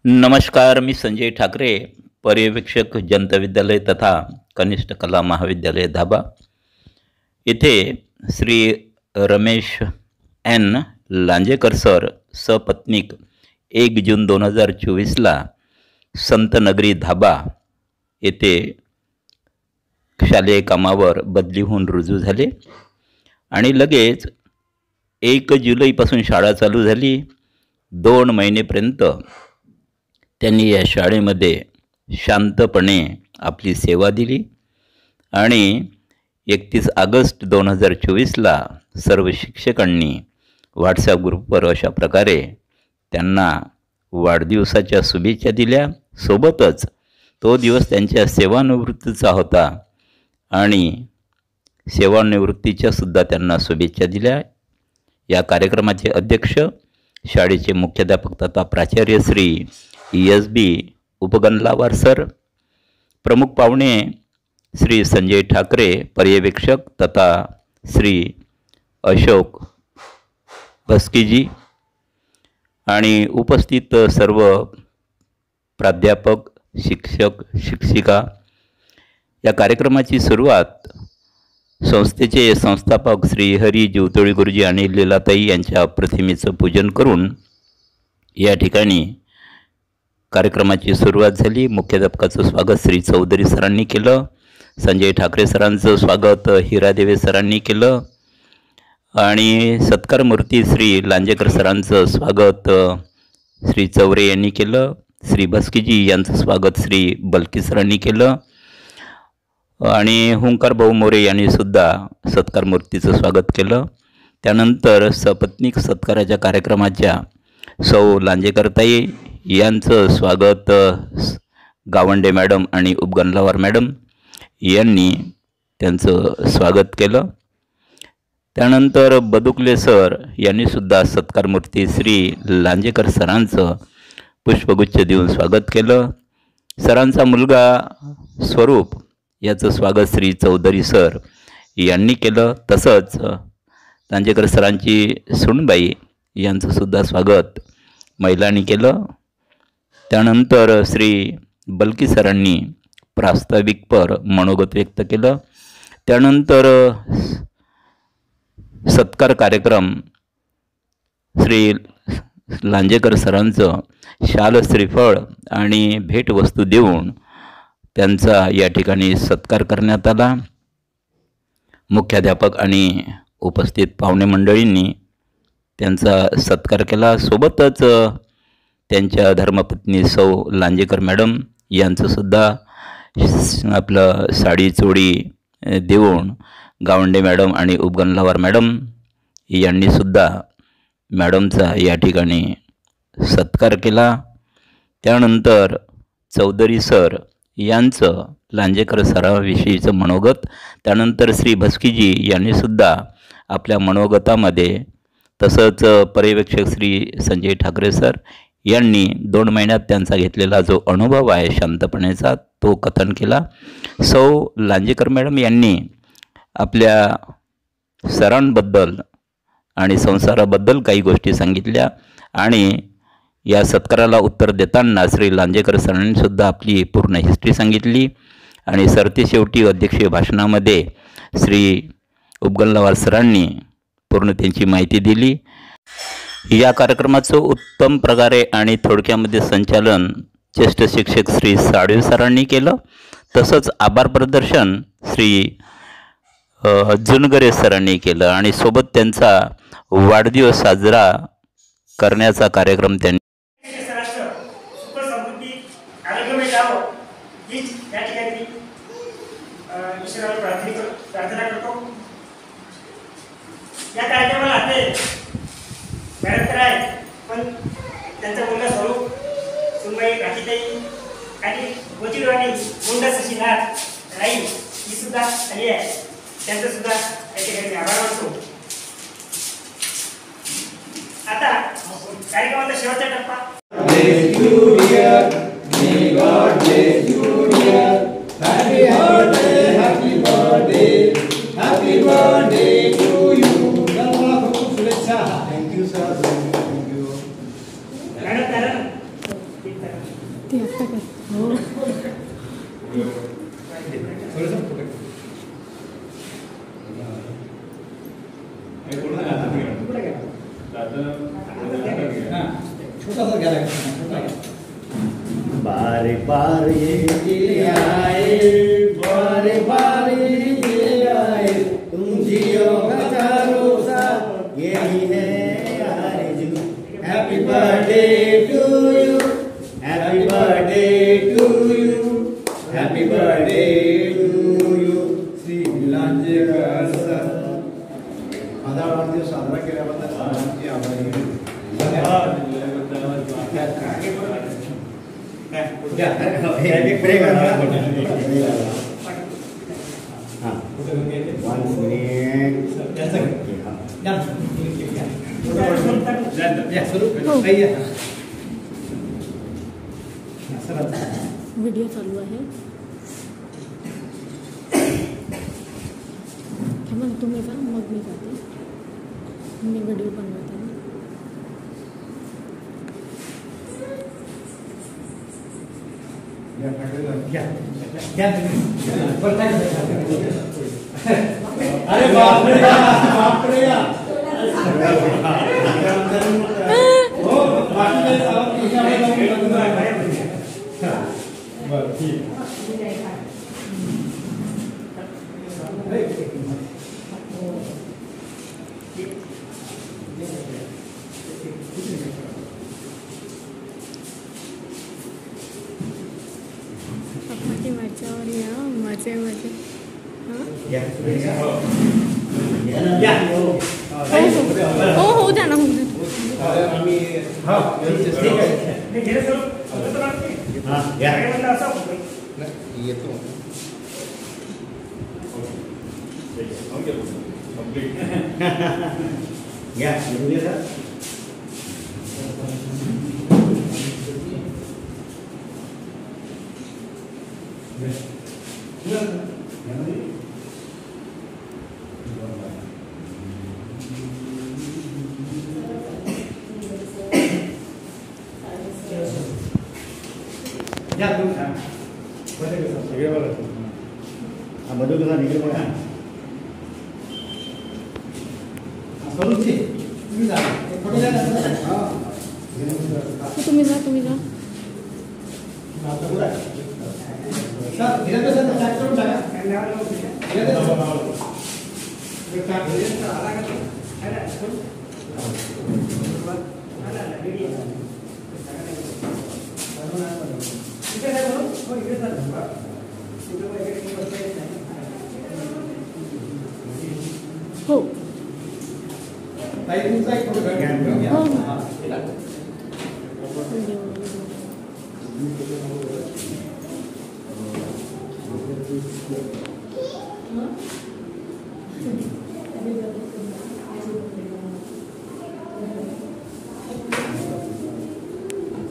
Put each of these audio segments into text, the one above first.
नमस्कार, मी संजय ठाकरे, पर्यवेक्षक जनता विद्यालय तथा कनिष्ठ कला महाविद्यालय धाबा येथे श्री रमेश एन लांजेकर सर सपत्नीक 1 जून 2024ला संतनगरी धाबा येथे शालेय कामावर बदली होऊन रुजू झाले आणि लगेच 1 जुलैपासून शाळा चालू झाली। 2 महिनेपर्यंत त्यांनी या शाळेमध्ये शांतपणे आपली सेवा दिली आणि 31 ऑगस्ट 2024ला सर्व शिक्षकांनी व्हॉट्सॲप ग्रुपवर अशा प्रकारे त्यांना वाढदिवसाच्या शुभेच्छा दिल्या। सोबतच तो दिवस त्यांच्या सेवानिवृत्तीचा होता आणि सेवानिवृत्तीच्या सुद्धा त्यांना शुभेच्छा दिल्या। या कार्यक्रमाचे अध्यक्ष शाळेचे मुख्याध्यापक तथा प्राचार्य श्री ESB उपगणलावार सर, प्रमुख पाहुणे श्री संजय ठाकरे पर्यवेक्षक तथा श्री अशोक भस्कीजी आणि उपस्थित सर्व प्राध्यापक शिक्षक शिक्षिका। या कार्यक्रमाची सुरुवात संस्थेचे संस्थापक श्री हरी जीवतोळी गुरुजी आणि लीलाताई यांच्या प्रतिमेचं पूजन करून या ठिकाणी कार्यक्रमाची सुरुवात झाली। मुख्याध्यापकाचं स्वागत श्री चौधरी सरांनी केलं, संजय ठाकरे सरांचं स्वागत हिरादेवे सरांनी केलं आणि सत्कार मूर्ती श्री लांजेकर सरांचं स्वागत श्री चौरे यांनी केलं। श्री भस्कीजी यांचं स्वागत श्री बलकी सरांनी केलं आणि हुंकार भाऊ मोरे यांनी सुद्धा सत्कार मूर्तीचं स्वागत केलं। त्यानंतर सपत्नीक सत्काराच्या कार्यक्रमाच्या सौ लांजेकरताई यांचं स्वागत गावंडे मॅडम आणि उपगणलावार मॅडम यांनी त्यांचं स्वागत केलं। त्यानंतर बदुकले सर यांनी सुद्धा सत्कार मूर्ती श्री लांजेकर सरांचं पुष्पगुच्छ देऊन स्वागत केलं। सरांचा मुलगा स्वरूप याचं स्वागत श्री चौधरी सर यांनी केलं। तसंच लांजेकर सरांची सुनबाई यांचं सुद्धा स्वागत महिलांनी केलं। त्यानंतर श्री बलकी सरांनी प्रास्ताविकपर मनोगत व्यक्त केलं। त्यानंतर सत्कार कार्यक्रम श्री लांजेकर सरांचं शाल श्रीफळ आणि भेटवस्तू देऊन त्यांचा या ठिकाणी सत्कार करण्यात आला। मुख्याध्यापक आणि उपस्थित पाहुणे मंडळींनी त्यांचा सत्कार केला। सोबतच त्यांच्या धर्मपत्नी सौ लांजेकर मॅडम यांचं सुद्धा आपलं साडी चोळी देऊन गावंडे मॅडम आणि उपगणलावार मॅडम यांनी सुद्धा मॅडमचा या ठिकाणी सत्कार केला। त्यानंतर चौधरी सर यांचं लांजेकर सराविषयीचं मनोगत, त्यानंतर श्री भस्कीजी यांनी सुद्धा आपल्या मनोगतामध्ये, तसंच पर्यवेक्षक श्री संजय ठाकरे सर यांनी 2 महिन्यात त्यांचा घेतलेला जो अनुभव आहे शांतपणेचा तो कथन केला। सौ लांजेकर मॅडम यांनी आपल्या सरांबद्दल आणि संसाराबद्दल काही गोष्टी सांगितल्या आणि या सत्काराला उत्तर देताना श्री लांजेकर सरांनी सुद्धा आपली पूर्ण हिस्ट्री सांगितली आणि सरतेशेवटी अध्यक्षीय भाषणामध्ये श्री उपगणलावार सरांनी पूर्ण त्यांची माहिती दिली। या कार्यक्रमाचं उत्तम प्रकारे आणि थोडक्यामध्ये संचालन ज्येष्ठ शिक्षक श्री साळवे सरांनी केलं। तसंच आभार प्रदर्शन श्री जुनगरे सरांनी केलं आणि सोबत त्यांचा वाढदिवस साजरा करण्याचा कार्यक्रम त्यांनी पण त्यांचा मुलगा स्वरूप, सुनबाई राखीताई आणि गोचिडवाणी मुंडा सशीनाथ राई ही सुद्धा आली आहे। त्यांचं सुद्धा या ठिकाणी आभार मानतो। आता कार्यक्रमाचा शेवटचा टप्पा Thank you, sir. Thank you. ते आता कर हो बारे बार ये आए, बारे बार ये आए, तुम जियो हजारों साल यही है आरज़ू। Happy birthday to you, happy birthday to you, happy birthday to you Shri Lanjekar sir. माझा वाढदिवस साजरा केल्याबद्दल आमची आभारी आहे. व्हिडिओ चालू आहे. थांबा तुम्ही जा मग मी जाते. मी व्हिडिओ बनवते. अरे बापरे बापरे पप्पाची माझ्यावर या माझे माझे हो हो द्या ना हो तुम्ही जा तुम्ही जा हो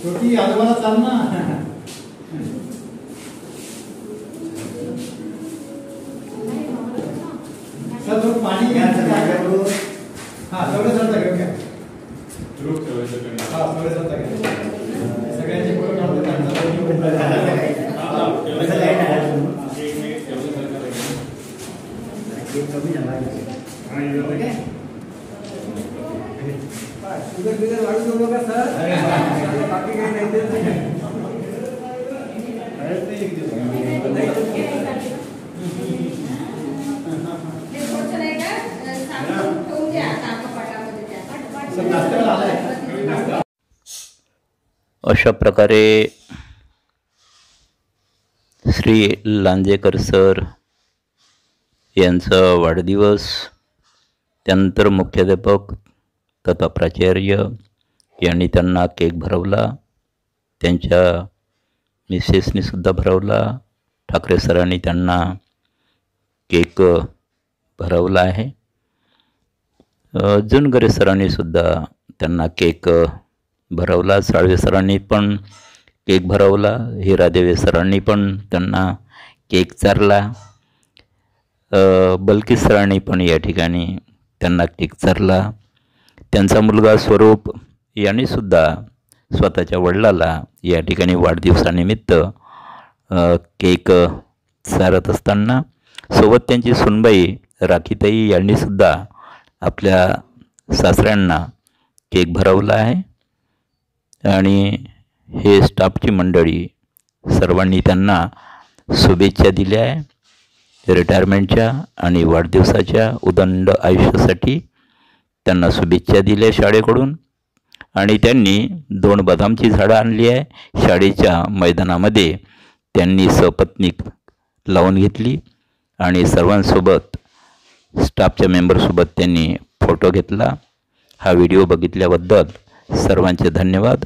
छोटी आजोबाला चाल ना. सर थोडं पाणी घ्या. हा सगळं सरता घेऊन घ्या. हा सगळं सरता घ्या. सगळ्यांचे फोटो काढून बाकी काही नाही. अशा प्रकारे श्री लांजेकर सर यांचा वाढदिवस, त्यानंतर मुख्याध्यापक तथा प्राचार्य यांनी त्यांना केक भरवला, त्यांच्या मिसेसनी सुद्धा भरवला, ठाकरे सरांनी त्यांना केक भरवला आहे, जुनगरे सरांनी सुद्धा त्यांना केक भरवला, साळवे सरांनी पण केक भरवला, हिरादेवे सरांनी पण त्यांना केक चारला, बलकी सरांनी पण या ठिकाणी त्यांना केक चारला. त्यांचा मुलगा स्वरूप यांनी सुद्धा स्वतःच्या वडिलाला या ठिकाणी वाढदिवसानिमित्त केक चारत असताना सोबत त्यांची सुनबाई राखीताई यांनीसुद्धा आपल्या सासऱ्यांना केक भरवला आहे आणि हे स्टाफची मंडळी सर्वांनी त्यांना शुभेच्छा दिल्या आहे. रिटायरमेंटच्या आणि वाढदिवसाच्या उदंड आयुष्यासाठी त्यांना शुभेच्छा दिल्या शाळेकडून. आणि त्यांनी 2 बदामची झाडं आणली आहे. शाळेच्या मैदानामध्ये त्यांनी सपत्नीक लावून घेतली आणि सर्वांसोबत स्टाफच्या मेंबरसोबत त्यांनी फोटो घेतला. हा व्हिडिओ बघितल्याबद्दल सर्वांचे धन्यवाद.